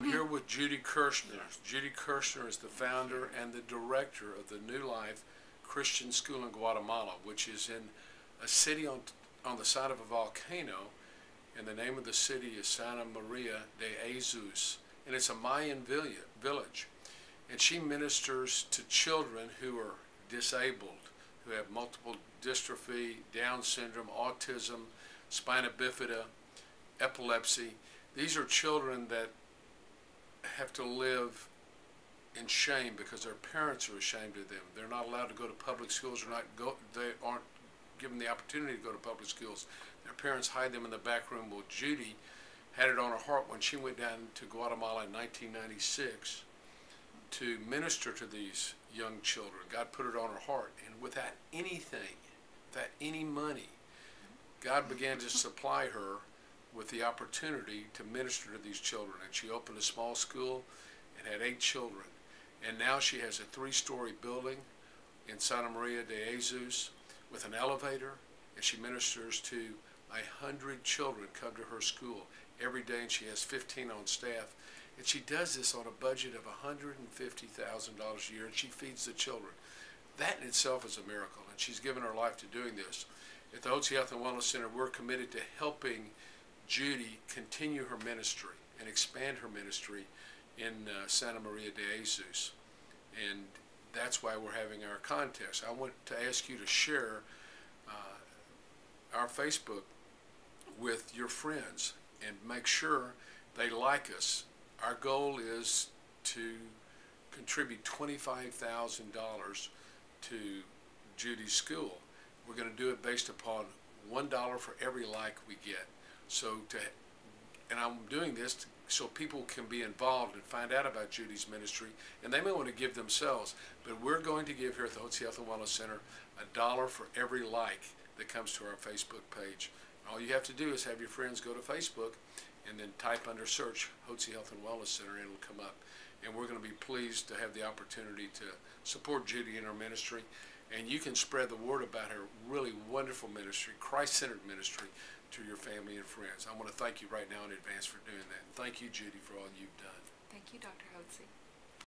here with Judy Kirshner. Judy Kirshner is the founder and the director of the New Life Christian School in Guatemala, which is in a city on the side of a volcano, and the name of the city is Santa Maria de Jesus, and it's a Mayan village. And she ministers to children who are disabled, who have multiple dystrophy, Down syndrome, autism, spina bifida, epilepsy. These are children that have to live in shame because their parents are ashamed of them. They're not allowed to go to public schools, they aren't given the opportunity to go to public schools. Their parents hide them in the back room. Well, Judy had it on her heart when she went down to Guatemala in 1996 to minister to these young children. God put it on her heart, and without anything, without any money, God began to supply her with the opportunity to minister to these children. And she opened a small school and had 8 children. And now she has a 3-story building in Santa Maria de Jesus with an elevator, and she ministers to 100 children come to her school every day, and she has 15 on staff. And she does this on a budget of $150,000 a year, and she feeds the children. That in itself is a miracle, and she's given her life to doing this. At the Hotze Health and Wellness Center, we're committed to helping Judy continue her ministry and expand her ministry in Santa Maria de Jesus. And that's why we're having our contest. I want to ask you to share our Facebook with your friends and make sure they like us. Our goal is to contribute $25,000 to Judy's school. We're going to do it based upon $1 for every like we get. And I'm doing this so people can be involved and find out about Judy's ministry, and they may want to give themselves, but we're going to give here at the Hotze Health and Wellness Center $1 for every like that comes to our Facebook page. All you have to do is have your friends go to Facebook and then type under search Hotze Health and Wellness Center, and it'll come up. And we're going to be pleased to have the opportunity to support Judy in her ministry. And you can spread the word about her really wonderful ministry, Christ-centered ministry, to your family and friends. I want to thank you right now in advance for doing that. Thank you, Judy, for all you've done. Thank you, Dr. Hotze.